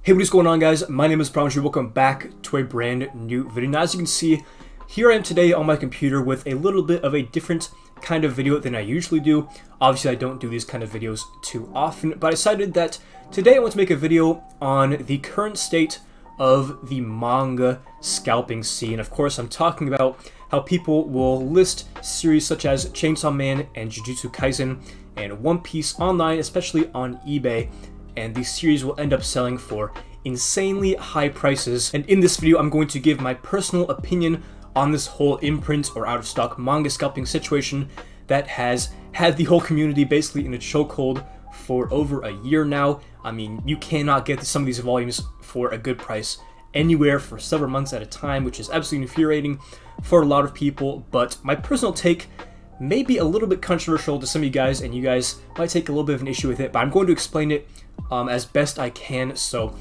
Hey, what is going on, guys? My name is ThePromG. Welcome back to a brand new video. Now, as you can see, here I am today on my computer with a little bit of a different kind of video than I usually do. Obviously, I don't do these kind of videos too often, but I decided that today I want to make a video on the current state of the manga scalping scene. Of course, I'm talking about how people will list series such as Chainsaw Man and Jujutsu Kaisen and One Piece online, especially on eBay, and these series will end up selling for insanely high prices. And in this video, I'm going to give my personal opinion on this whole imprint or out of stock manga scalping situation that has had the whole community basically in a chokehold for over a year now. I mean, you cannot get some of these volumes for a good price anywhere for several months at a time, which is absolutely infuriating for a lot of people. But my personal take may be a little bit controversial to some of you guys, and you guys might take a little bit of an issue with it, but I'm going to explain it as best I can. So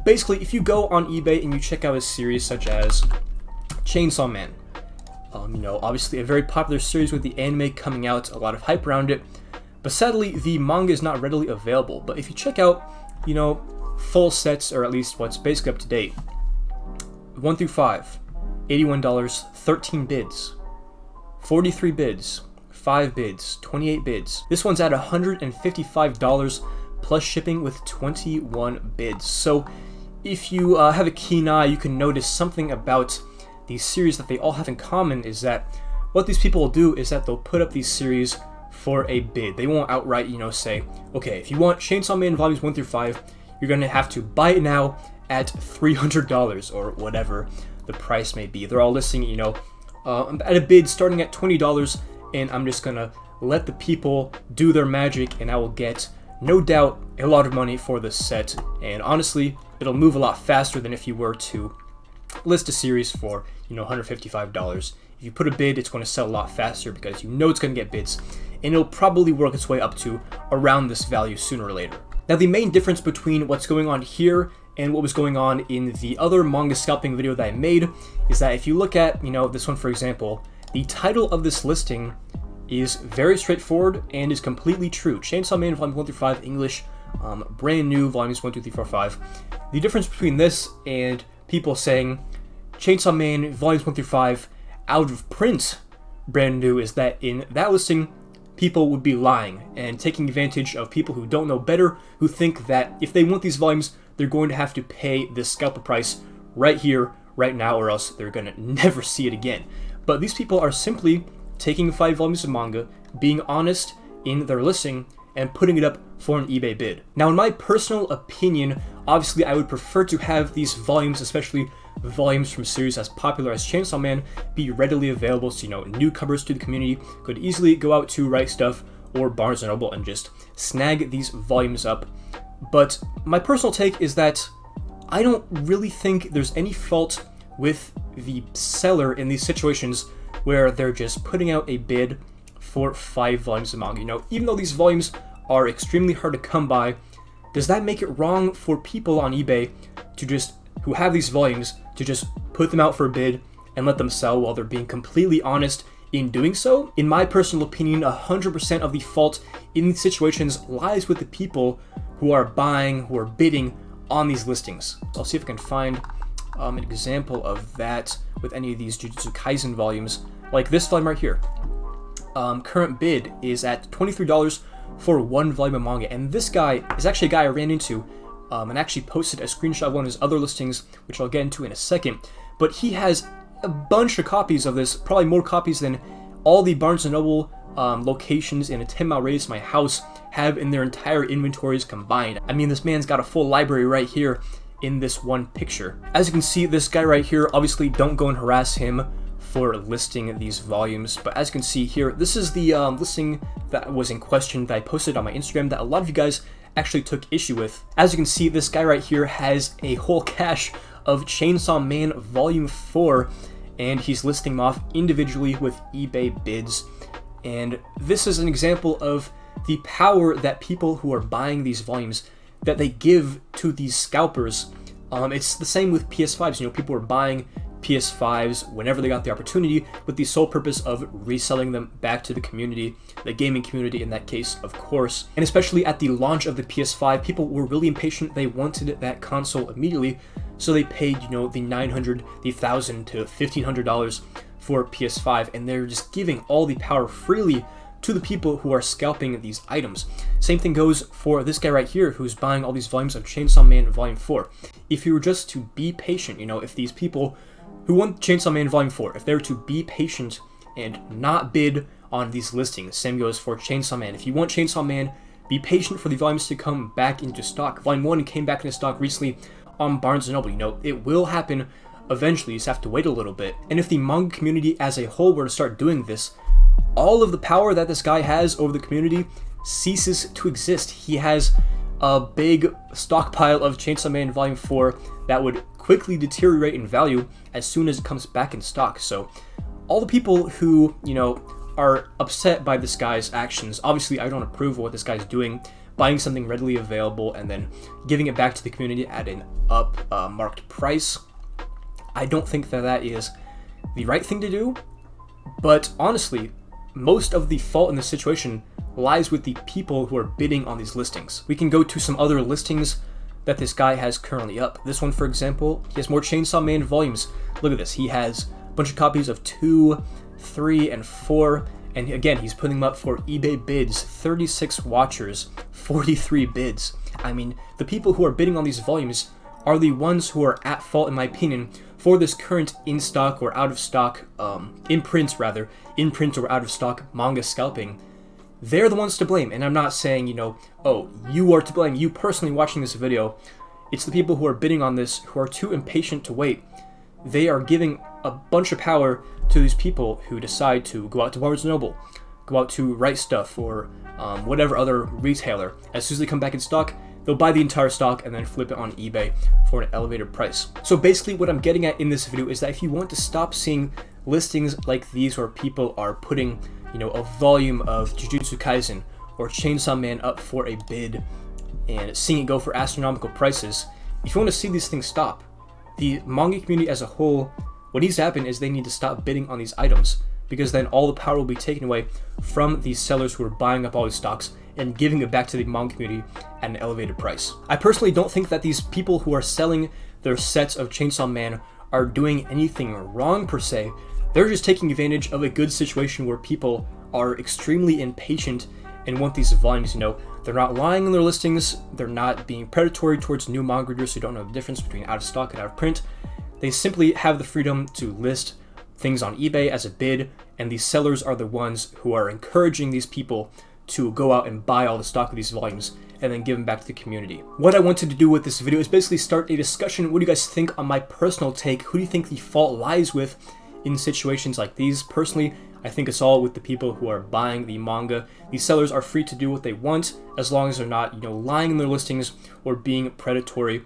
basically, if you go on eBay and you check out a series such as Chainsaw Man, obviously a very popular series with the anime coming out, a lot of hype around it, but sadly the manga is not readily available. But if you check out, full sets, or at least what's basically up to date, 1 through 5, $81, 13 bids, 43 bids, 5 bids, 28 bids. This one's at $155 plus shipping with 21 bids. So if you have a keen eye, you can notice something about these series that they all have in common is that what these people will do is that they'll put up these series for a bid. They won't outright, say, okay, if you want Chainsaw Man volumes 1 through 5, you're gonna have to buy it now at $300 or whatever the price may be. They're all listing, at a bid starting at $20, and I'm just gonna let the people do their magic, and I will get, no doubt, a lot of money for this set. And honestly, it'll move a lot faster than if you were to list a series for, $155. If you put a bid, it's going to sell a lot faster because it's going to get bids, and it'll probably work its way up to around this value sooner or later. Now, the main difference between what's going on here and what was going on in the other manga scalping video that I made is that if you look at, this one, for example, the title of this listing is very straightforward and is completely true. Chainsaw Man volumes 1 through 5 English, brand new volumes 1, 2, 3, 4, 5. The difference between this and people saying Chainsaw Man volumes 1 through 5 out of print, brand new, is that in that listing, people would be lying and taking advantage of people who don't know better, who think that if they want these volumes, they're going to have to pay this scalper price right here, right now, or else they're going to never see it again. But these people are simply taking 5 volumes of manga, being honest in their listing, and putting it up for an eBay bid. Now, in my personal opinion, obviously I would prefer to have these volumes, especially volumes from series as popular as Chainsaw Man, be readily available so, newcomers to the community could easily go out to Right Stuff or Barnes & Noble and just snag these volumes up. But my personal take is that I don't really think there's any fault with the seller in these situations where they're just putting out a bid for 5 volumes of manga. Even though these volumes are extremely hard to come by, does that make it wrong for people on eBay who have these volumes to just put them out for a bid and let them sell while they're being completely honest in doing so? In my personal opinion, 100% of the fault in these situations lies with the people who are buying, who are bidding on these listings. I'll see if I can find an example of that with any of these Jujutsu Kaisen volumes, like this volume right here. Current bid is at $23 for 1 volume of manga, and this guy is actually a guy I ran into and actually posted a screenshot of one of his other listings, which I'll get into in a second. But he has a bunch of copies of this, probably more copies than all the Barnes & Noble locations in a 10-mile radius of my house have in their entire inventories combined. I mean, this man's got a full library right here in this one picture. As you can see, this guy right here, obviously don't go and harass him for listing these volumes, but as you can see here, this is the listing that was in question that I posted on my Instagram that a lot of you guys actually took issue with. As you can see, this guy right here has a whole cache of Chainsaw Man Volume 4, and he's listing them off individually with eBay bids. And this is an example of the power that people who are buying these volumes, that they give to these scalpers. It's the same with PS5s. People are buying PS5s whenever they got the opportunity, with the sole purpose of reselling them back to the community, the gaming community in that case, of course. And especially at the launch of the PS5, people were really impatient. They wanted that console immediately, so they paid, the $900, the $1,000 to $1,500 for PS5, and they're just giving all the power freely to the people who are scalping these items. Same thing goes for this guy right here who's buying all these volumes of Chainsaw Man Volume 4. If you were just to be patient, if these people who want Chainsaw Man Volume 4, if they were to be patient and not bid on these listings, same goes for Chainsaw Man. If you want Chainsaw Man, be patient for the volumes to come back into stock. Volume 1 came back into stock recently on Barnes & Noble. It will happen eventually, you just have to wait a little bit. And if the manga community as a whole were to start doing this, all of the power that this guy has over the community ceases to exist. He has a big stockpile of Chainsaw Man Volume 4 that would quickly deteriorate in value as soon as it comes back in stock. So all the people who, are upset by this guy's actions, obviously I don't approve of what this guy's doing, buying something readily available and then giving it back to the community at an marked price. I don't think that is the right thing to do, but honestly, most of the fault in this situation lies with the people who are bidding on these listings. We can go to some other listings that this guy has currently up. This one, for example, he has more Chainsaw Man volumes. Look at this. He has a bunch of copies of 2, 3, and 4. And again, he's putting them up for eBay bids. 36 watchers, 43 bids. I mean, the people who are bidding on these volumes are the ones who are at fault, in my opinion, for this current in-stock or out-of-stock, in-print or out-of-stock manga scalping. They're the ones to blame, and I'm not saying, oh, you are to blame, you personally watching this video. It's the people who are bidding on this who are too impatient to wait. They are giving a bunch of power to these people who decide to go out to Barnes & Noble, go out to Right Stuff, or whatever other retailer. As soon as they come back in stock, they'll buy the entire stock and then flip it on eBay for an elevated price. So basically what I'm getting at in this video is that if you want to stop seeing listings like these where people are putting, a volume of Jujutsu Kaisen or Chainsaw Man up for a bid and seeing it go for astronomical prices, if you want to see these things stop, the manga community as a whole, what needs to happen is they need to stop bidding on these items, because then all the power will be taken away from these sellers who are buying up all these stocks and giving it back to the manga community at an elevated price. I personally don't think that these people who are selling their sets of Chainsaw Man are doing anything wrong per se. They're just taking advantage of a good situation where people are extremely impatient and want these volumes. They're not lying in their listings, they're not being predatory towards new manga readers who don't know the difference between out of stock and out of print. They simply have the freedom to list things on eBay as a bid, and these sellers are the ones who are encouraging these people to go out and buy all the stock of these volumes and then give them back to the community. What I wanted to do with this video is basically start a discussion. What do you guys think on my personal take? Who do you think the fault lies with in situations like these? Personally, I think it's all with the people who are buying the manga. These sellers are free to do what they want as long as they're not, lying in their listings or being predatory.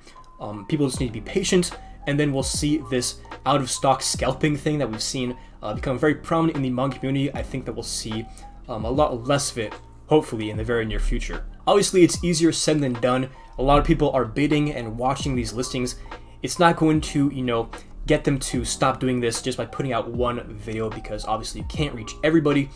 People just need to be patient, and then we'll see this out-of-stock scalping thing that we've seen become very prominent in the manga community. I think that we'll see a lot less of it, hopefully, in the very near future. Obviously, it's easier said than done. A lot of people are bidding and watching these listings. It's not going to, get them to stop doing this just by putting out one video, because obviously you can't reach everybody.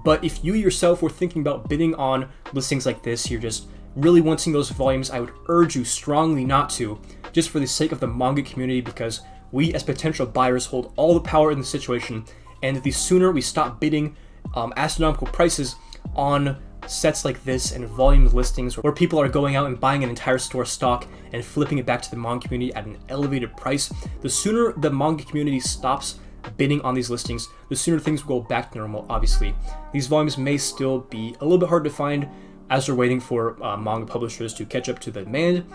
But if you yourself were thinking about bidding on listings like this, you're just really wanting those volumes, I would urge you strongly not to, just for the sake of the manga community, because we as potential buyers hold all the power in the situation, and the sooner we stop bidding astronomical prices on sets like this and volume listings where people are going out and buying an entire store stock and flipping it back to the manga community at an elevated price, the sooner the manga community stops bidding on these listings, the sooner things will go back to normal. Obviously, these volumes may still be a little bit hard to find as they're waiting for manga publishers to catch up to the demand,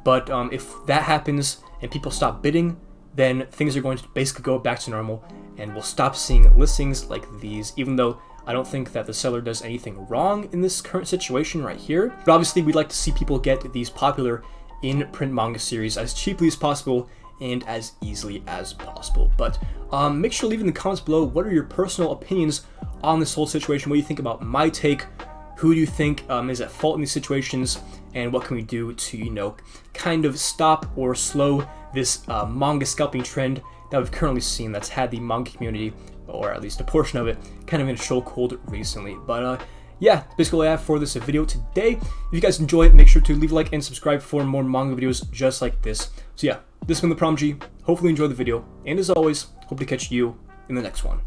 but if that happens and people stop bidding, then things are going to basically go back to normal, and we'll stop seeing listings like these, even though I don't think that the seller does anything wrong in this current situation right here. But obviously, we'd like to see people get these popular in-print manga series as cheaply as possible and as easily as possible. But make sure to leave in the comments below, what are your personal opinions on this whole situation? What do you think about my take? Who do you think is at fault in these situations? And what can we do to, kind of stop or slow this manga scalping trend that we've currently seen that's had the manga community, or at least a portion of it, kind of in a chokehold recently. But yeah, that's basically all I have for this video today. If you guys enjoy it, make sure to leave a like and subscribe for more manga videos just like this. So yeah, this has been ThePromG. Hopefully you enjoyed the video, and as always, hope to catch you in the next one.